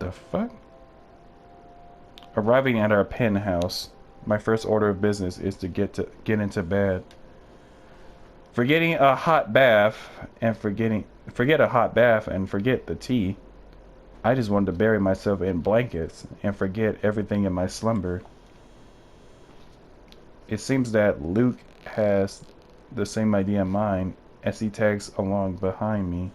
the fuck? Arriving at our penthouse, my first order of business is to get into bed. Forgetting a hot bath and forget a hot bath and forget the tea. I just wanted to bury myself in blankets and forget everything in my slumber. It seems that Luke has the same idea in mind as he tags along behind me.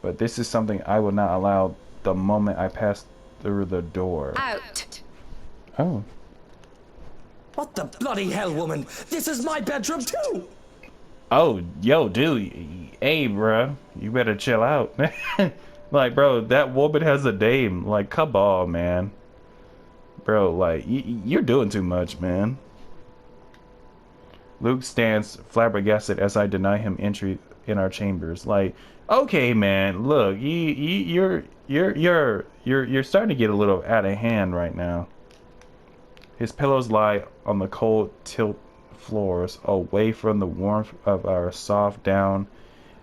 But this is something I will not allow the moment I pass through the door. Out. Oh. What the bloody hell, woman? This is my bedroom too! Oh, yo, dude. Hey, bruh. You better chill out. Like, bro, that woman has a dame. Like, come on, man. Bro, like, you're doing too much, man. Luke stands flabbergasted as I deny him entry in our chambers. Like, okay, man, look, you're starting to get a little out of hand right now. His pillows lie on the cold tilt floors, away from the warmth of our soft down,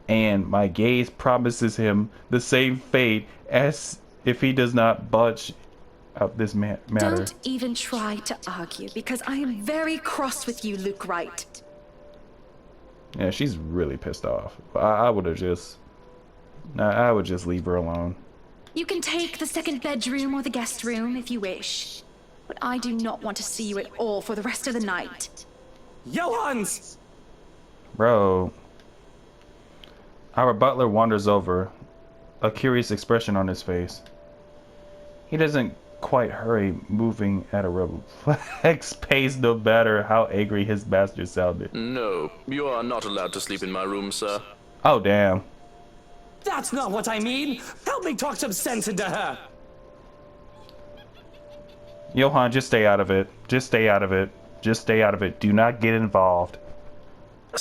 and my gaze promises him the same fate as if he does not budge out this matter. Don't even try to argue, because I am very cross with you, Luke Wright. Yeah, she's really pissed off. I would have just... I would just leave her alone. You can take the second bedroom or the guest room if you wish, but I do not want to see you at all for the rest of the night. Johans! Bro. Our butler wanders over, a curious expression on his face. He doesn't quite hurry, moving at a reflex pace no matter how angry his master sounded. No, you are not allowed to sleep in my room, sir. Oh, damn. That's not what I mean! Help me talk some sense into her! Johan, just stay out of it. Just stay out of it. Just stay out of it. Do not get involved.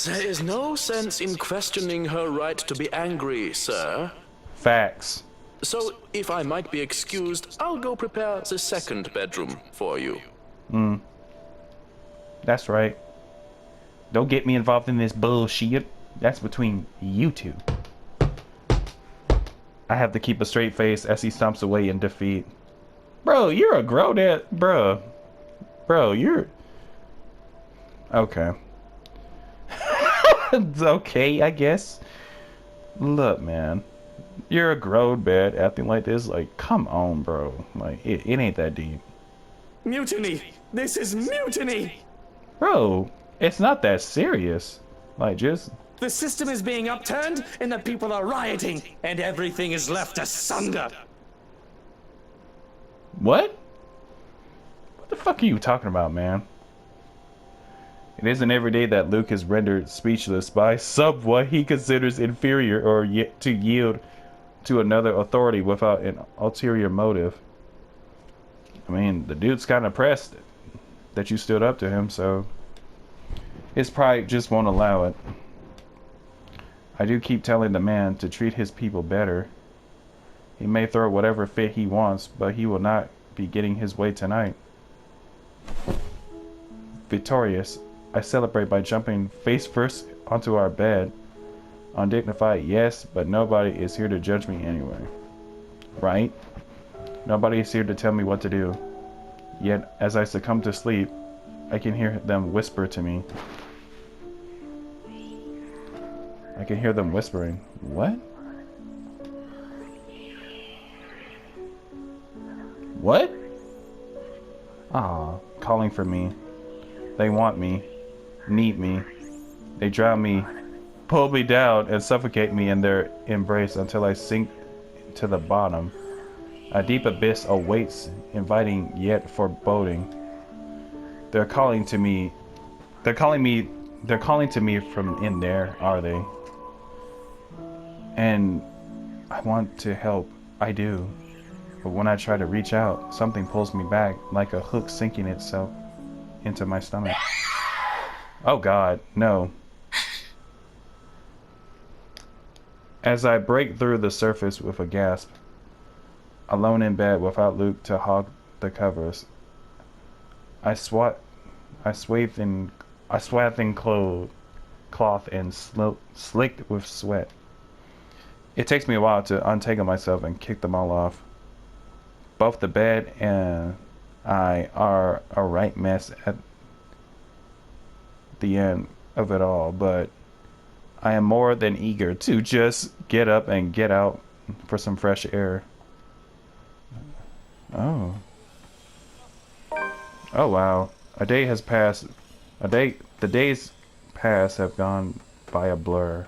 There is no sense in questioning her right to be angry, sir. Facts. So, if I might be excused, I'll go prepare the second bedroom for you. That's right. Don't get me involved in this bullshit. That's between you two. I have to keep a straight face as he stomps away in defeat. Bro, you're a grown-ass... Bro, you're... Okay. It's okay, I guess. Look, man. You're a grown man acting like this. Like, come on, bro. Like, it ain't that deep. Mutiny! This is mutiny! Bro, it's not that serious. Like, just... The system is being upturned, and the people are rioting, and everything is left asunder. What? What the fuck are you talking about, man? It isn't every day that Luke is rendered speechless by someone he considers inferior or yet to yield to another authority without an ulterior motive. I mean, the dude's kind of pressed that you stood up to him, so his pride just won't allow it. I do keep telling the man to treat his people better. He may throw whatever fit he wants, but he will not be getting his way tonight. Victorious, I celebrate by jumping face first onto our bed. Undignified, yes, but nobody is here to judge me anyway. Right? Nobody is here to tell me what to do. Yet, as I succumb to sleep, I can hear them whisper to me. I can hear them whispering. What? What? Ah, calling for me. They want me, need me. They drown me, pull me down, and suffocate me in their embrace until I sink to the bottom. A deep abyss awaits, inviting yet foreboding. They're calling to me. They're calling to me from in there, are they? And I want to help. I do. But when I try to reach out, something pulls me back, like a hook sinking itself into my stomach. Oh God, no. As I break through the surface with a gasp, alone in bed without Luke to hog the covers, I swathed in cloth and slicked with sweat. It takes me a while to untangle myself and kick them all off. Both the bed and I are a right mess at the end of it all, but I am more than eager to just get up and get out for some fresh air. Oh. Oh wow. A day has passed. The days past have gone by a blur.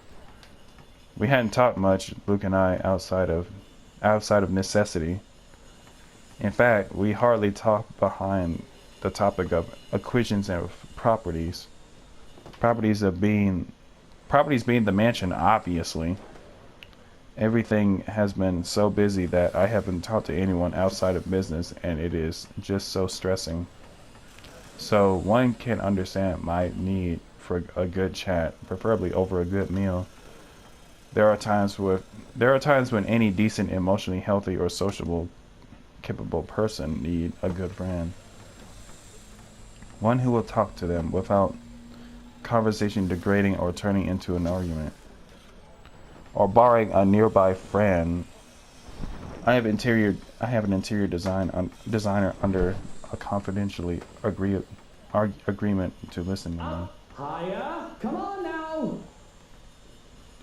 We hadn't talked much, Luke and I, outside of necessity. In fact, we hardly talked behind the topic of acquisitions and properties. Properties being the mansion, obviously. Everything has been so busy that I haven't talked to anyone outside of business, and it is just so stressing. So one can understand my need for a good chat, preferably over a good meal. There are times when any decent, emotionally healthy or sociable, capable person need a good friend. One who will talk to them without conversation degrading or turning into an argument. Or barring a nearby friend, I have an interior designer under a confidentially agreement to listen to me. Hiya! Come on now!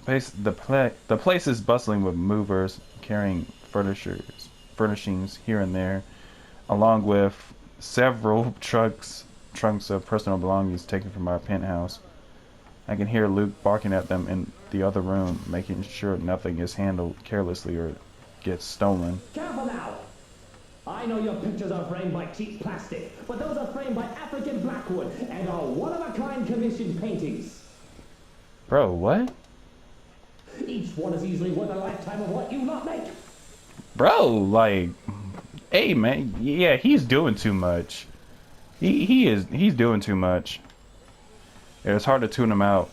The place is bustling with movers carrying furnishings here and there, along with several trunks of personal belongings taken from our penthouse. I can hear Luke barking at them in the other room, making sure nothing is handled carelessly or gets stolen. Careful now! I know your pictures are framed by cheap plastic, but those are framed by African blackwood and are one-of-a-kind commissioned paintings. Bro, what? Each one is easily worth a lifetime of what you lot make. Bro, like, hey man, yeah, he's doing too much. He's doing too much. It's hard to tune him out.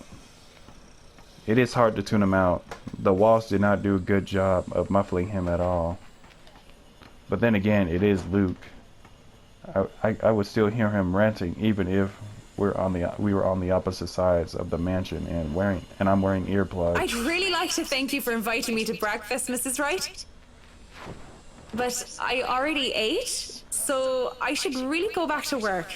It is hard to tune him out. The walls did not do a good job of muffling him at all. But then again, it is Luke. I would still hear him ranting even if we were on the opposite sides of the mansion and I'm wearing earplugs. I'd really like to thank you for inviting me to breakfast, Mrs. Wright. But I already ate, so I should really go back to work.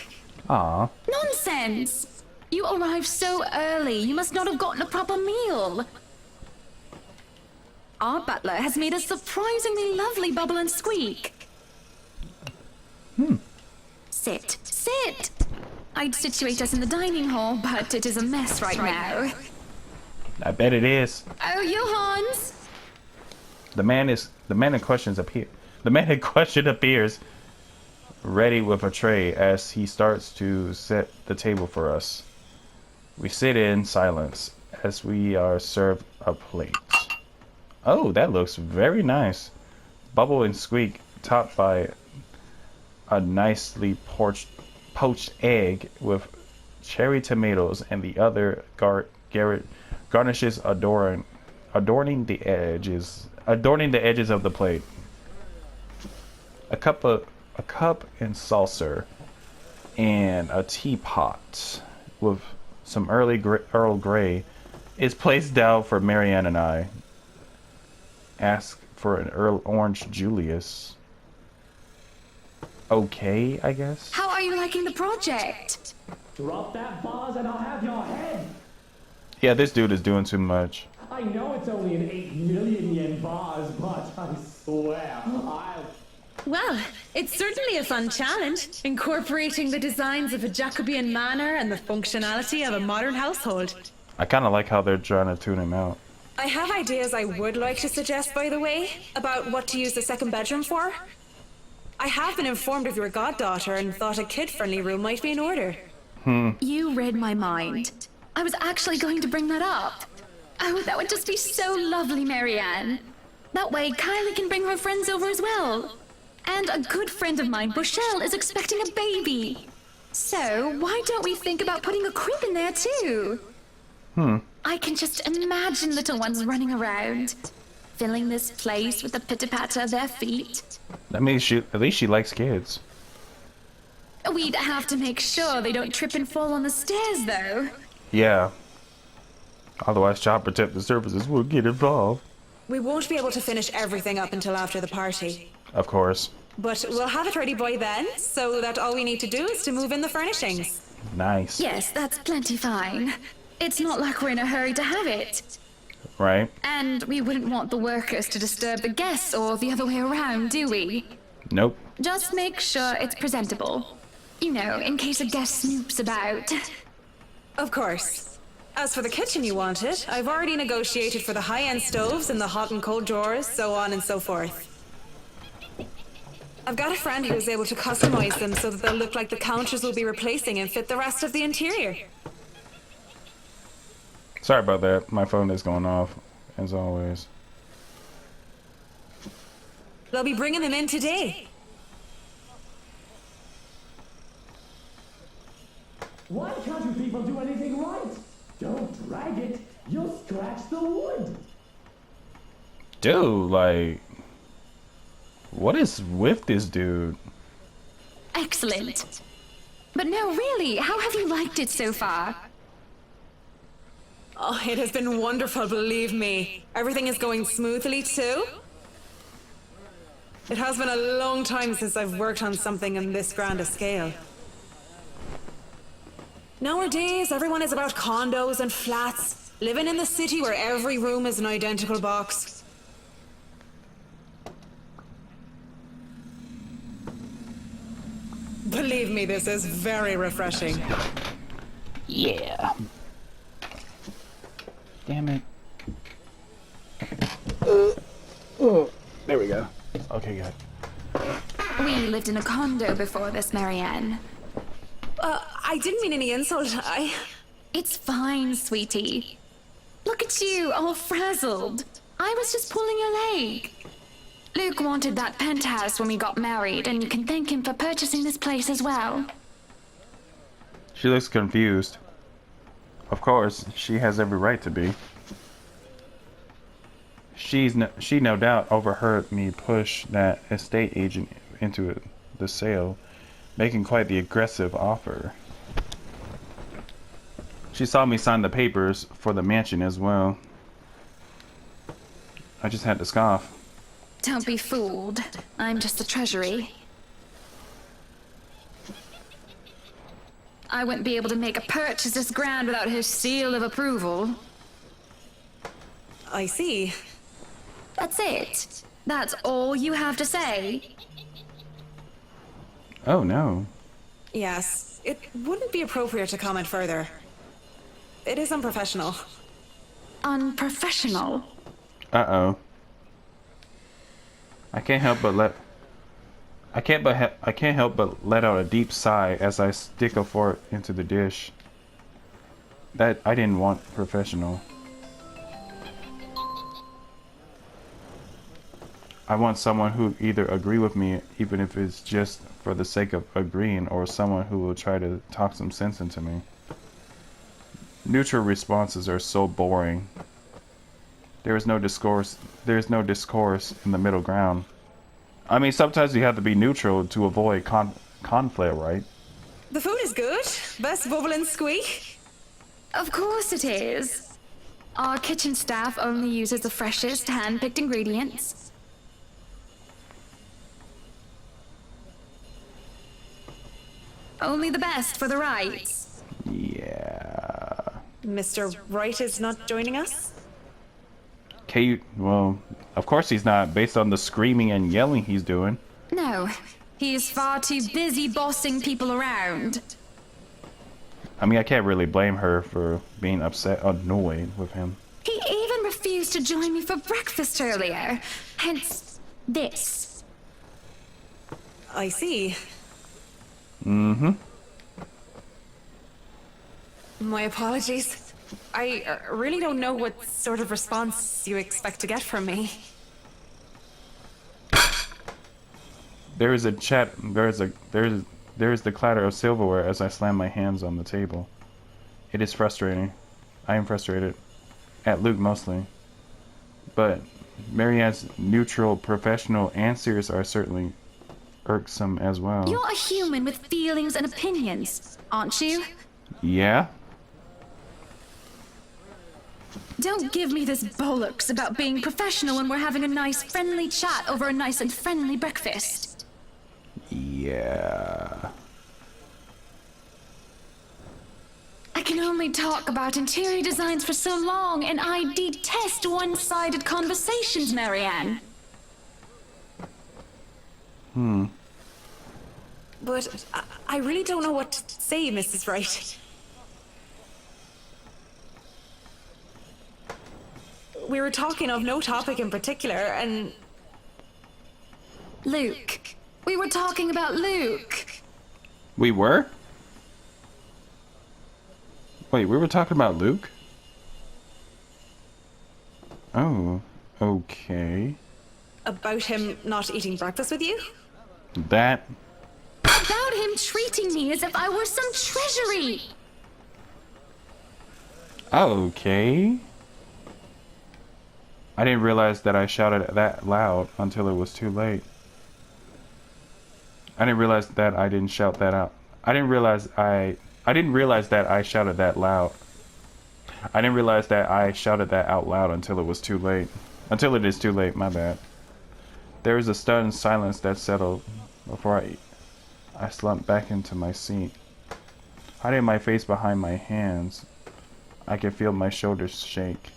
Aw. Nonsense! You arrived so early, you must not have gotten a proper meal. Our butler has made a surprisingly lovely bubble and squeak. Sit. I'd situate us in the dining hall, but it is a mess right now. I bet it is. Oh, Johannes! The man in question appears ready with a tray as he starts to set the table for us. We sit in silence as we are served a plate. Oh, that looks very nice. Bubble and squeak topped by a nicely poached egg with cherry tomatoes and the other garnishes adorning the edges of the plate. A cup and saucer and a teapot with some Earl Grey is placed down for Marianne and I. Ask for an Earl Orange Julius. Okay, I guess. How are you liking the project? Drop that vase and I'll have your head! Yeah, this dude is doing too much. I know it's only an 8 million yen vase, but I swear, Well, it's certainly a fun challenge, incorporating the designs of a Jacobean manor and the functionality of a modern household. I kind of like how they're trying to tune him out. I have ideas I would like to suggest, by the way, about what to use the second bedroom for. I have been informed of your goddaughter and thought a kid-friendly room might be in order. You read my mind. I was actually going to bring that up. Oh, that would just be so lovely, Marianne. That way, Kylie can bring her friends over as well. And a good friend of mine, Bushelle, is expecting a baby. So, why don't we think about putting a crib in there too? I can just imagine little ones running around, filling this place with the pitter-patter of their feet. That means at least she likes kids. We'd have to make sure they don't trip and fall on the stairs, though. Yeah. Otherwise, Child Protective Services will get involved. We won't be able to finish everything up until after the party. Of course. But we'll have it ready by then, so that all we need to do is to move in the furnishings. Nice. Yes, that's plenty fine. It's not like we're in a hurry to have it. Right? And we wouldn't want the workers to disturb the guests or the other way around, do we? Nope. Just make sure it's presentable. You know, in case a guest snoops about. Of course. As for the kitchen you wanted, I've already negotiated for the high-end stoves and the hot and cold drawers, so on and so forth. I've got a friend who is able to customize them so that they'll look like the counters we'll be replacing and fit the rest of the interior. Sorry about that. My phone is going off, as always. They'll be bringing them in today. Why can't you people do anything right? Don't drag it. You'll scratch the wood. Dude, like, what is with this dude? Excellent. But no, really, how have you liked it so far? Oh, it has been wonderful, believe me. Everything is going smoothly too. It has been a long time since I've worked on something on this grand a scale. Nowadays, everyone is about condos and flats, living in the city where every room is an identical box. Believe me, this is very refreshing. Yeah. Damn it. There we go. Okay, good. We lived in a condo before this, Marianne. I didn't mean any insult. It's fine, sweetie. Look at you, all frazzled. I was just pulling your leg. Luke wanted that penthouse when we got married, and you can thank him for purchasing this place as well. She looks confused. Of course, she has every right to be. She no doubt overheard me push that estate agent into the sale, making quite the aggressive offer. She saw me sign the papers for the mansion as well. I just had to scoff. Don't be fooled. I'm just the treasury. I wouldn't be able to make a purchase this grand without her seal of approval. I see. That's it. That's all you have to say. Oh no. Yes, it wouldn't be appropriate to comment further. It is unprofessional. Unprofessional. Uh-oh. I can't help but let out a deep sigh as I stick a fork into the dish. That I didn't want professional. I want someone who either agree with me, even if it's just for the sake of agreeing, or someone who will try to talk some sense into me. Neutral responses are so boring. There is no discourse in the middle ground. I mean, sometimes you have to be neutral to avoid conflict, right? The food is good. Best bubble and squeak. Of course it is. Our kitchen staff only uses the freshest hand-picked ingredients. Only the best for the rights. Yeah. Mr. Wright is not joining us? Well, of course he's not, based on the screaming and yelling he's doing. No, he is far too busy bossing people around. I mean, I can't really blame her for being upset, annoyed with him. He even refused to join me for breakfast earlier. Hence, this. I see. Mm-hmm. My apologies. I really don't know what sort of response you expect to get from me. There is the clatter of silverware as I slam my hands on the table. It is frustrating. I am frustrated. At Luke mostly. But Marianne's neutral, professional, and serious are certainly irksome as well. You're a human with feelings and opinions, aren't you? Yeah? Don't give me this bollocks about being professional when we're having a nice friendly chat over a nice and friendly breakfast. Yeah. I can only talk about interior designs for so long, and I detest one-sided conversations, Marianne. But I really don't know what to say, Mrs. Wright. We were talking of no topic in particular, and Luke. We were talking about Luke. We were? Wait, we were talking about Luke? Oh, okay. about him not eating breakfast with you? That. About him treating me as if I were some treasury. Okay. I didn't realize that I shouted that loud until it was too late. I didn't realize that I didn't shout that out. I didn't realize that I shouted that loud. I didn't realize that I shouted that out loud until it was too late. Until it is too late, my bad. There was a stunned silence that settled before I slumped back into my seat. Hiding my face behind my hands, I could feel my shoulders shake.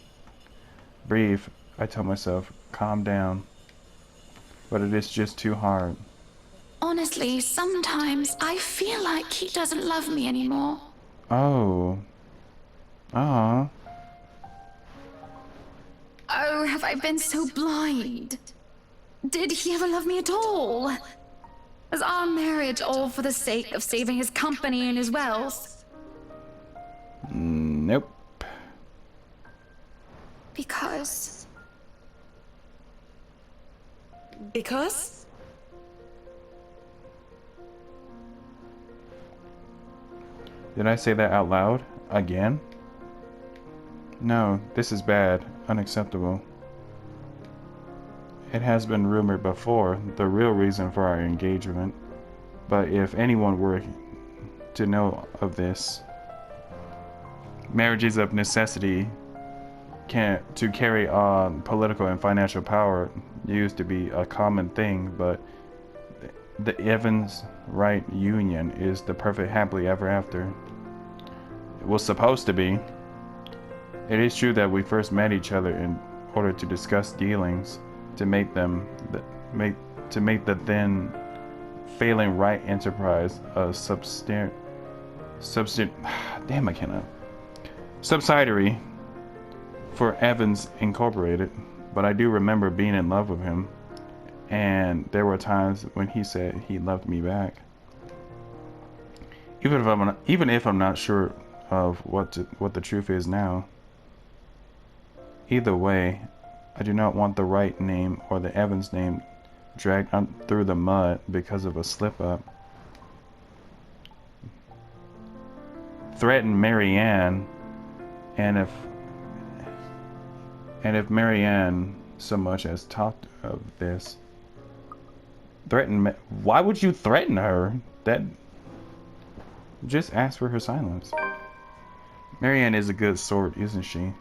Breathe, I tell myself, calm down. But it is just too hard. Honestly, sometimes I feel like he doesn't love me anymore. Oh. Ah. Oh, have I been so blind? Did he ever love me at all? Was our marriage all for the sake of saving his company and his wealth? Nope. Because... Because? Did I say that out loud? Again? No, this is bad. Unacceptable. It has been rumored before, the real reason for our engagement. But if anyone were to know of this, marriages of necessity to carry on political and financial power used to be a common thing, but the Evans-Wright union is the perfect happily ever after. It was supposed to be. It is true that we first met each other in order to discuss dealings to make the then failing Wright enterprise a subsidiary for Evans Incorporated. But I do remember being in love with him, and there were times when he said he loved me back. Even if I'm not sure of what the truth is now. Either way, I do not want the Wright name or the Evans name dragged through the mud because of a slip-up. Threaten Marianne, and if Marianne so much as talked of this, why would you threaten her? That just ask for her silence. Marianne is a good sort, isn't she?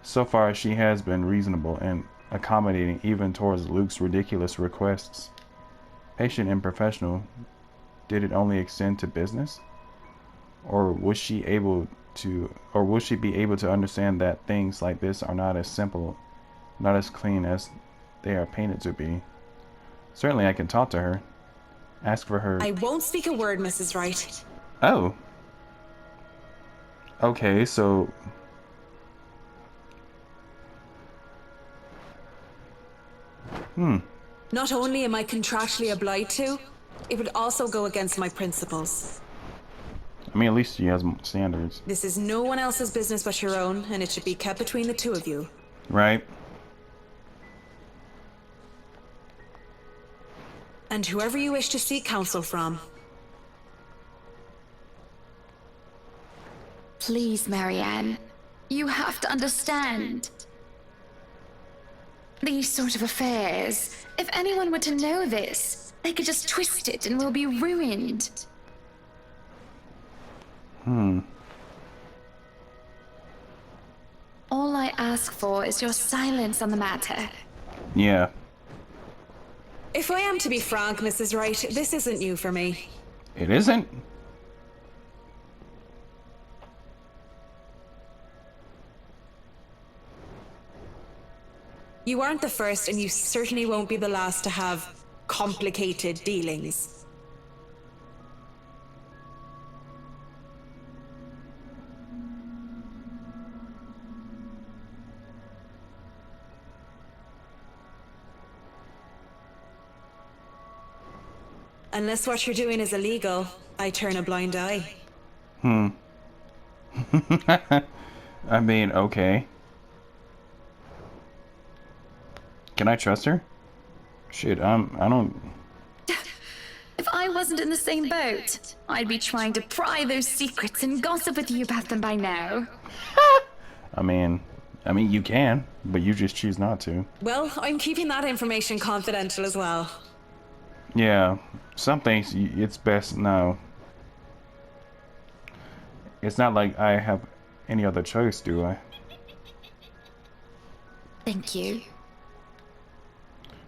So far, she has been reasonable and accommodating even towards Luke's ridiculous requests. Patient and professional. Did it only extend to business? Or was she be able to understand that things like this are not as simple, not as clean as they are painted to be? Certainly I can talk to her. Ask for her. I won't speak a word, Mrs. Wright. Oh. Okay, so... Not only am I contractually obliged to, it would also go against my principles. I mean, at least she has standards. This is no one else's business but your own, and it should be kept between the two of you. Right? And whoever you wish to seek counsel from. Please, Marianne. You have to understand. These sort of affairs, if anyone were to know this, they could just twist it and we'll be ruined. All I ask for is your silence on the matter. Yeah. If I am to be frank, Mrs. Wright, this isn't new for me. It isn't? You aren't the first, and you certainly won't be the last to have complicated dealings. Unless what you're doing is illegal, I turn a blind eye. I mean, okay. Can I trust her? Shit, I don't... If I wasn't in the same boat, I'd be trying to pry those secrets and gossip with you about them by now. I mean, you can, but you just choose not to. Well, I'm keeping that information confidential as well. Yeah, some things it's best no. It's not like I have any other choice, do I? Thank you.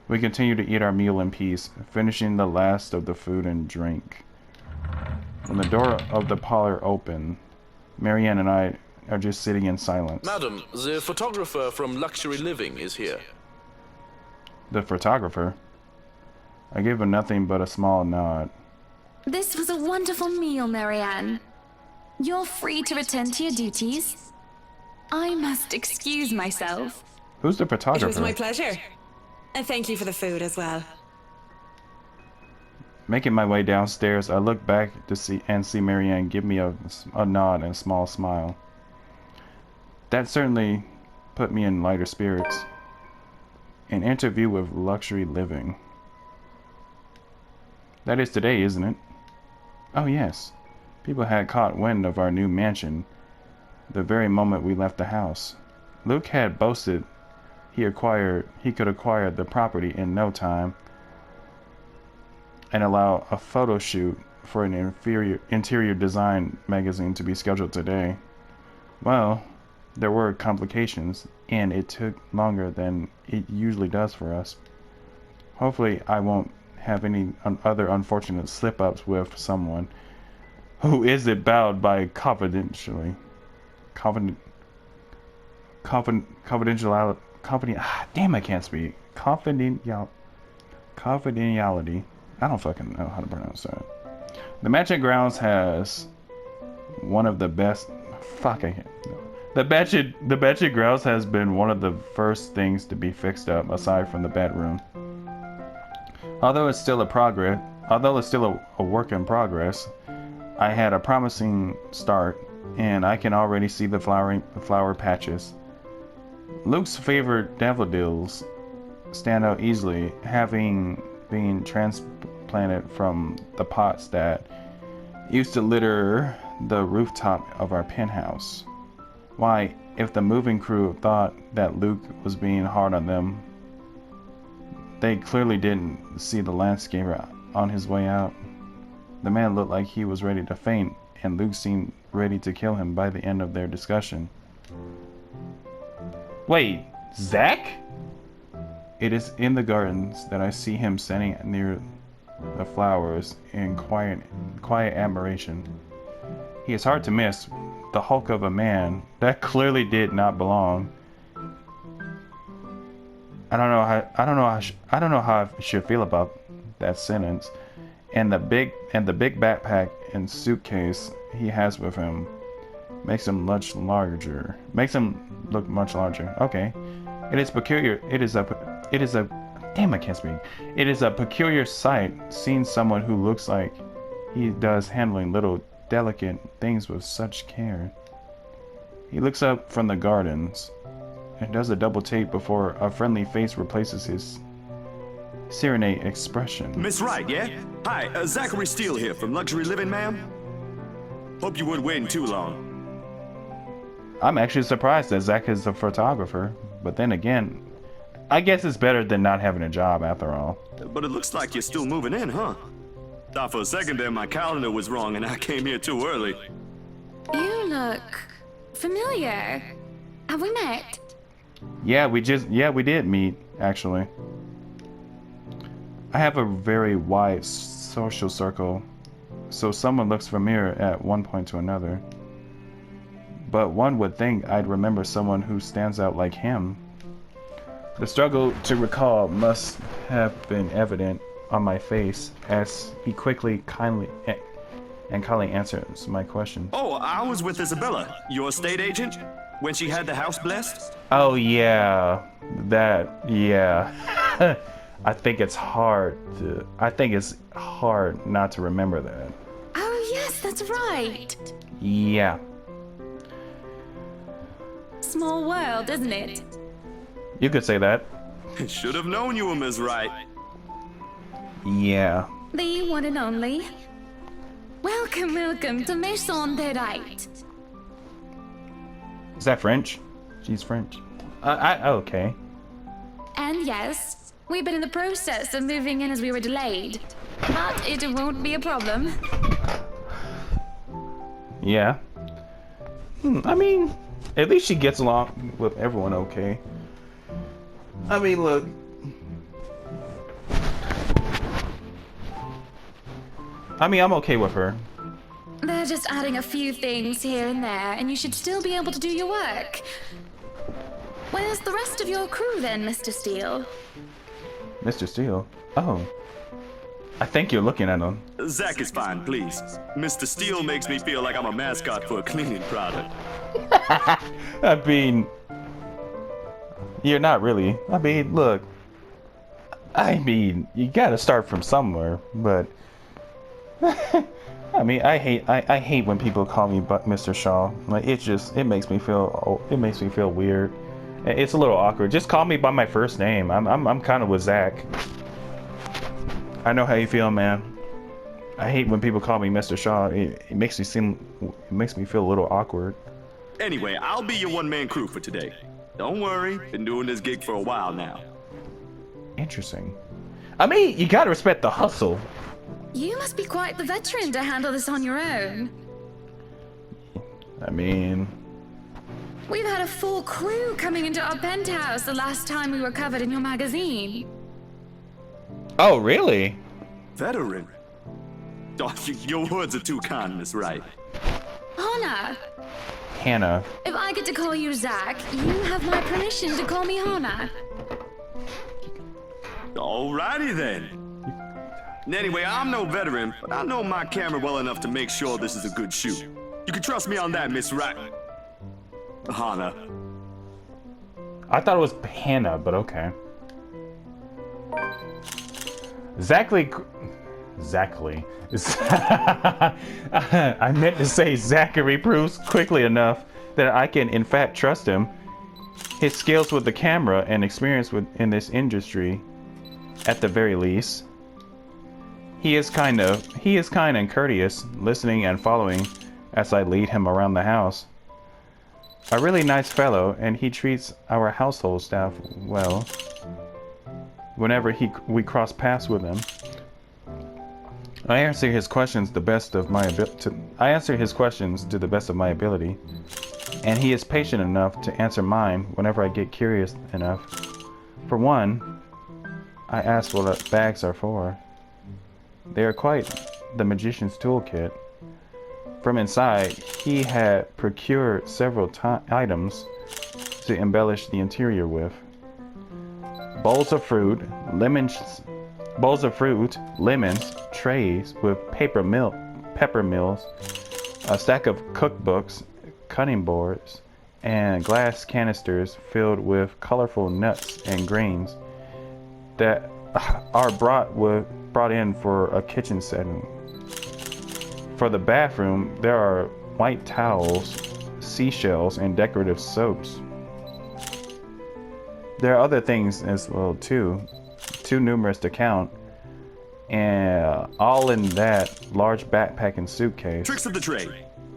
We continue to eat our meal in peace, finishing the last of the food and drink. When the door of the parlor opened, Marianne and I are just sitting in silence. Madam, the photographer from Luxury Living is here. The photographer? I gave her nothing but a small nod. This was a wonderful meal, Marianne. You're free to return to your duties. I must excuse myself. Who's the It photographer? was my pleasure. And thank you for the food as well. Making my way downstairs, I look back to see Marianne give me a nod and a small smile. That certainly put me in lighter spirits. An interview with Luxury Living. That is today, isn't it? Oh yes. People had caught wind of our new mansion the very moment we left the house. Luke had boasted he could acquire the property in no time and allow a photo shoot for an interior design magazine to be scheduled today. Well, there were complications, and it took longer than it usually does for us. Hopefully I won't have any other unfortunate slip-ups with someone who isn't bound by confidentiality. Damn, I can't speak. Confidentiality. I don't fucking know how to pronounce that. The Mansion Grounds has one of the best. Fuck, I can't. The Mansion Grounds has been one of the first things to be fixed up, aside from the bedroom. Although it's still a work in progress, I had a promising start, and I can already see the flower patches. Luke's favorite daffodils stand out easily, having been transplanted from the pots that used to litter the rooftop of our penthouse. Why, if the moving crew thought that Luke was being hard on them, they clearly didn't see the landscaper on his way out. The man looked like he was ready to faint, and Luke seemed ready to kill him by the end of their discussion. Wait, Zach? It is in the gardens that I see him standing near the flowers in quiet admiration. He is hard to miss, the hulk of a man that clearly did not belong. I don't know how I should feel about that sentence. And the big backpack and suitcase he has with him makes him much larger. Makes him look much larger. Okay. It is peculiar. It is a damn, I can't speak. It is a peculiar sight seeing someone who looks like he does handling little delicate things with such care. He looks up from the gardens and does a double take before a friendly face replaces his serenade expression. Miss Wright, yeah? Hi, Zachary Steele here from Luxury Living, ma'am. Hope you wouldn't wait too long. I'm actually surprised that Zach is a photographer, but then again, I guess it's better than not having a job after all. But it looks like you're still moving in, huh? Thought for a second there my calendar was wrong and I came here too early. You look familiar. Have we met? Yeah, we did meet, actually. I have a very wide social circle, so someone looks familiar at one point to another. But one would think I'd remember someone who stands out like him. The struggle to recall must have been evident on my face as he quickly, kindly answers my question. Oh, I was with Isabella, your estate agent, when she had the house blessed. Oh yeah, yeah. I think it's hard not to remember that. Oh, yes, that's right. Yeah. Small world, isn't it? You could say that. Should have known you were Miss Wright. Yeah. The one and only. Welcome, welcome to Maison de Right. Is that French? She's French. Okay. And yes, we've been in the process of moving in as we were delayed. But it won't be a problem. Yeah. I mean, at least she gets along with everyone okay. I mean, look. I mean, I'm okay with her. They're just adding a few things here and there, and you should still be able to do your work. Where's the rest of your crew then, Mr. Steele? Mr. Steele? Oh. I think you're looking at him. Zach is fine, please. Mr. Steele makes me feel like I'm a mascot for a cleaning product. I mean, you're not really. I mean, look. I mean, you gotta start from somewhere, but I mean, I hate when people call me Mr. Shaw. Like, it makes me feel weird. It's a little awkward. Just call me by my first name. I'm kind of with Zach. I know how you feel, man. I hate when people call me Mr. Shaw. It makes me feel a little awkward. Anyway, I'll be your one-man crew for today. Don't worry, been doing this gig for a while now. Interesting. I mean, you gotta respect the hustle. You must be quite the veteran to handle this on your own. I mean, We've had a full crew coming into our penthouse the last time we were covered in your magazine. oh really? Veteran? Oh, your words are too kind, Miss Wright. Hannah, Hannah. if I get to call you Zach, you have my permission to call me Hannah. Alrighty then. Anyway, I'm no veteran, but I know my camera well enough to make sure this is a good shoot. You can trust me on that, Miss Wright. Hannah. I thought it was Hannah, but okay. Exactly. I meant to say Zachary proves quickly enough that I can in fact trust him. His skills with the camera and experience in this industry, at the very least. He is kind and courteous, listening and following as I lead him around the house. A really nice fellow, and he treats our household staff well. Whenever we cross paths with him, I answer his questions to the best of my ability, and he is patient enough to answer mine whenever I get curious enough. For one, I ask what the bags are for. They are quite the magician's toolkit. From inside, he had procured several items to embellish the interior with. Bowls of fruit, lemons, trays with pepper mills, a stack of cookbooks, cutting boards, and glass canisters filled with colorful nuts and grains that are brought in for a kitchen setting. For the bathroom, there are white towels, seashells, and decorative soaps. There are other things as well too numerous to count, and all in that large backpack and suitcase. Tricks of the trade.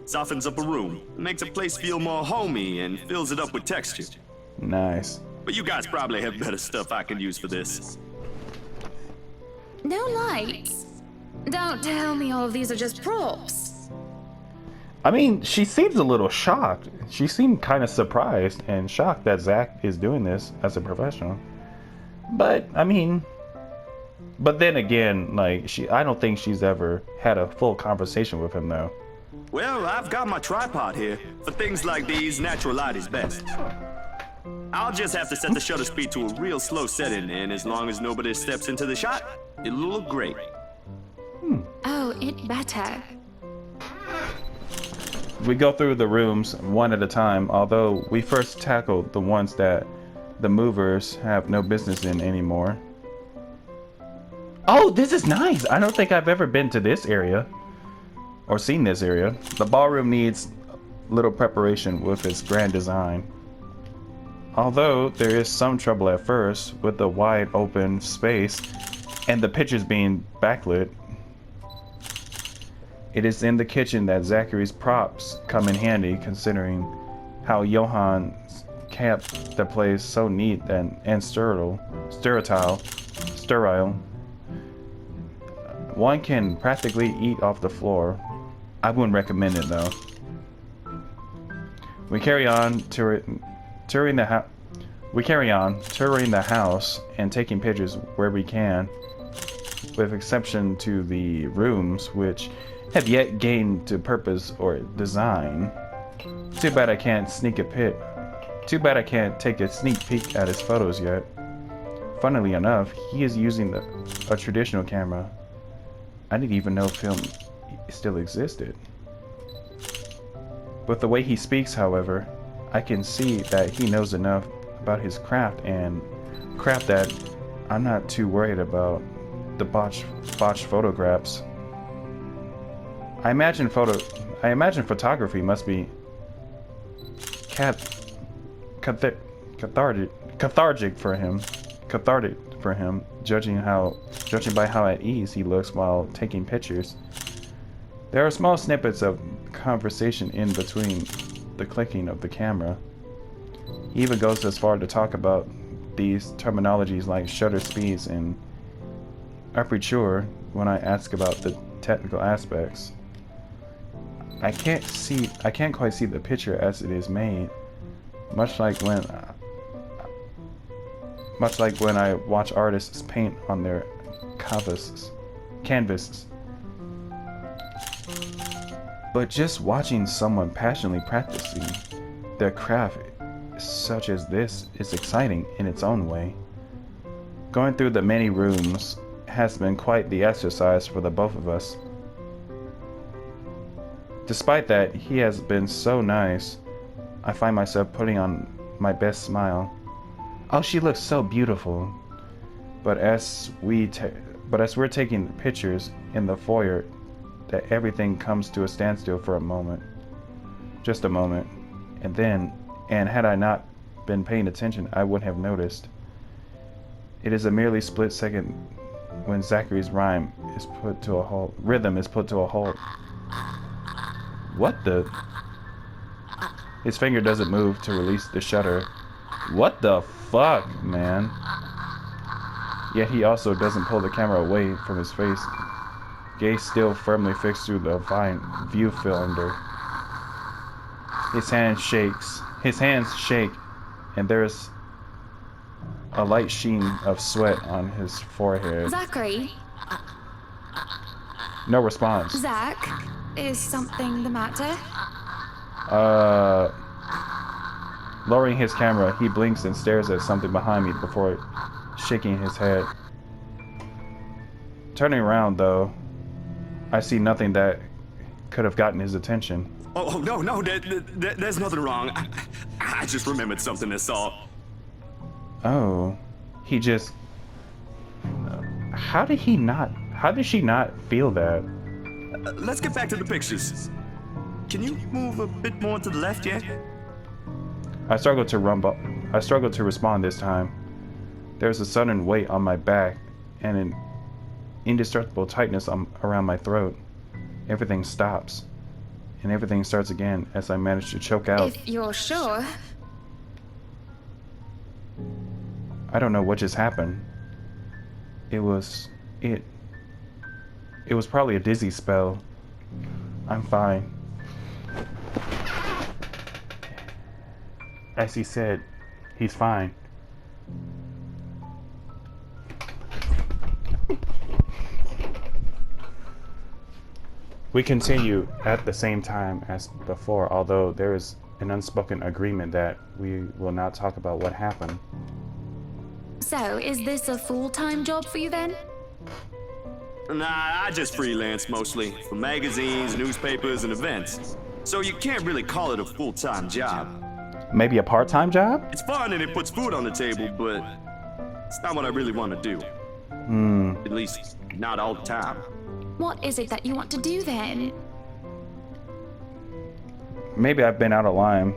Softens up a room, makes a place feel more homey, and fills it up with texture. Nice. But you guys probably have better stuff I can use for this. No lights. Don't tell me all of these are just props. I mean, she seems a little shocked. She seemed kind of surprised and shocked that Zach is doing this as a professional. But, I mean, But then again, like, I don't think she's ever had a full conversation with him, though. Well, I've got my tripod here. For things like these, natural light is best. I'll just have to set the shutter speed to a real slow setting, and as long as nobody steps into the shot, it'll look great. Oh, it better. We go through the rooms one at a time, although we first tackled the ones that the movers have no business in anymore. Oh, this is nice! I don't think I've ever been to this area. Or seen this area. The ballroom needs little preparation with its grand design. Although there is some trouble at first with the wide open space and the pictures being backlit. It is in the kitchen that Zachary's props come in handy, considering how Johann kept the place so neat and sterile. One can practically eat off the floor. I wouldn't recommend it though. We carry on touring the house and taking pictures where we can, with exception to the rooms which have yet gained to purpose or design. Too bad I can't take a sneak peek at his photos yet. Funnily enough, he is using a traditional camera. I didn't even know film still existed. With the way he speaks, however, I can see that he knows enough about his craft that I'm not too worried about the botched photographs. I imagine photography must be cathartic for him, judging by how at ease he looks while taking pictures. There are small snippets of conversation in between the clicking of the camera. He even goes as far to talk about these terminologies like shutter speeds and aperture when I ask about the technical aspects. I can't quite see the picture as it is made, much like when I watch artists paint on their canvases. But just watching someone passionately practicing their craft such as this is exciting in its own way. Going through the many rooms has been quite the exercise for the both of us. Despite that, he has been so nice. I find myself putting on my best smile. Oh, she looks so beautiful. But as we're taking pictures in the foyer, that everything comes to a standstill for a moment. Just a moment. And had I not been paying attention, I wouldn't have noticed. It is a merely split second when Zachary's rhythm is put to a halt. What the? His finger doesn't move to release the shutter. What the fuck, man? Yet he also doesn't pull the camera away from his face, gaze still firmly fixed through the fine viewfinder. His hands shake, and there's a light sheen of sweat on his forehead. Zachary? No response. Zach, is something the matter? Lowering his camera, he blinks and stares at something behind me before shaking his head. Turning around, though, I see nothing that could have gotten his attention. Oh no, there's nothing wrong. I just remembered something, that's all. Oh, he just... How did she not feel that? Let's get back to the pictures. Can you move a bit more to the left yet? I struggled to respond this time. There's a sudden weight on my back and an indestructible tightness around my throat. Everything stops, and everything starts again as I manage to choke out. If you're sure. I don't know what just happened. It was probably a dizzy spell. I'm fine. As he said, he's fine. We continue at the same time as before, although there is an unspoken agreement that we will not talk about what happened. So, is this a full-time job for you then? Nah, I just freelance mostly for magazines, newspapers, and events. So you can't really call it a full-time job. Maybe a part-time job? It's fun and it puts food on the table, but it's not what I really want to do. At least, not all the time. What is it that you want to do then? Maybe I've been out of line.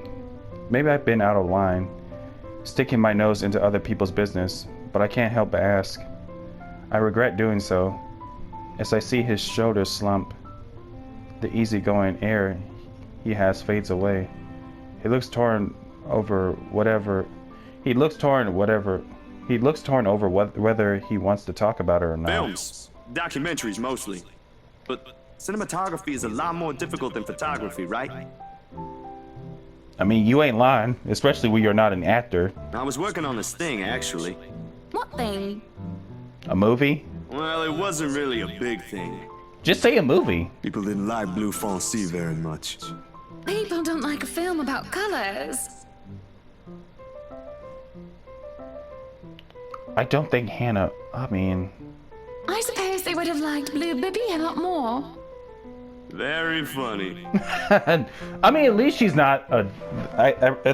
Maybe I've been out of line, sticking my nose into other people's business, but I can't help but ask. I regret doing so. As I see his shoulders slump, the easygoing air he has fades away. He looks torn over whether he wants to talk about it or not. Films, documentaries mostly. But cinematography is a lot more difficult than photography, right? I mean, you ain't lying, especially when you're not an actor. I was working on this thing, actually. What thing? A movie? Well, it wasn't really a big thing. Just say a movie. People didn't like Blue Fonzie very much. People don't like a film about colors. I don't think Hannah, I mean... I suppose they would have liked Blue Bibby a lot more. Very funny. I mean, at least she's not at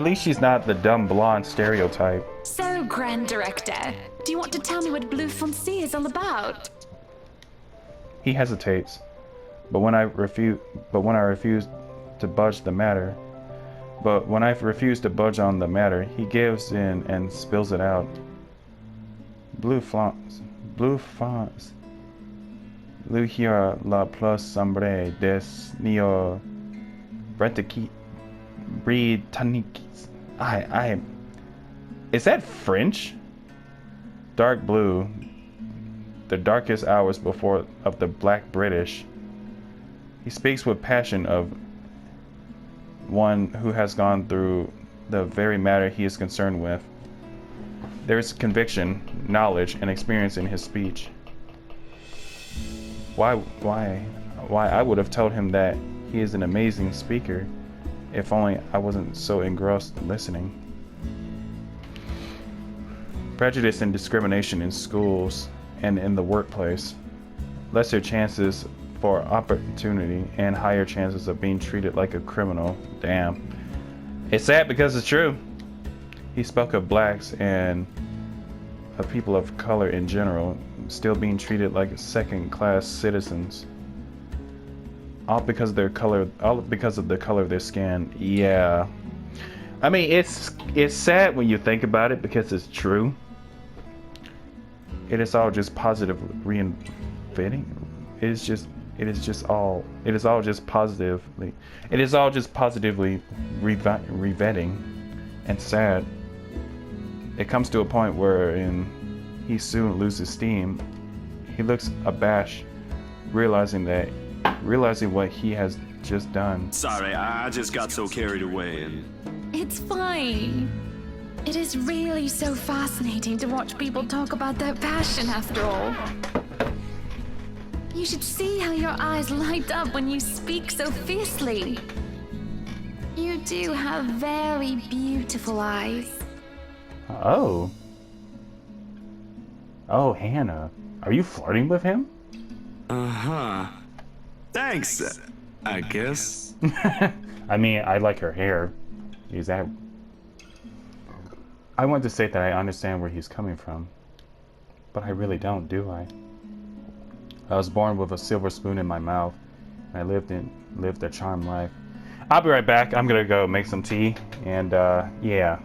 least she's not the dumb blonde stereotype. So, Grand Director, do you want to tell me what Blue Fonzie is all about? He hesitates, but when I refuse to budge the matter, on the matter, he gives in and spills it out. Blue fonts. Lucia la plus sombre des neo Britanniques. Is that French? Dark blue. The darkest hours of the black British. He speaks with passion of one who has gone through the very matter he is concerned with. There is conviction, knowledge, and experience in his speech. Why I would have told him that he is an amazing speaker if only I wasn't so engrossed in listening. Prejudice and discrimination in schools and in the workplace. Lesser chances for opportunity and higher chances of being treated like a criminal. Damn. It's sad because it's true. He spoke of blacks and of people of color in general still being treated like second-class citizens. All because of the color of their skin. Yeah. I mean, it's sad when you think about it because it's true. It is all just positive reinventing. It is all just positively revetting and sad. It comes to a point wherein he soon loses steam. He looks abashed, realizing what he has just done. Sorry, I just got so carried away and... It's fine. It is really so fascinating to watch people talk about their passion after all. You should see how your eyes light up when you speak so fiercely. You do have very beautiful eyes. Oh, Hannah, are you flirting with him? Uh-huh. Thanks, I guess. I mean, I like her hair. I want to say that I understand where he's coming from, but I really don't, do I? I was born with a silver spoon in my mouth, and I lived a charmed life. I'll be right back. I'm gonna go make some tea, and yeah.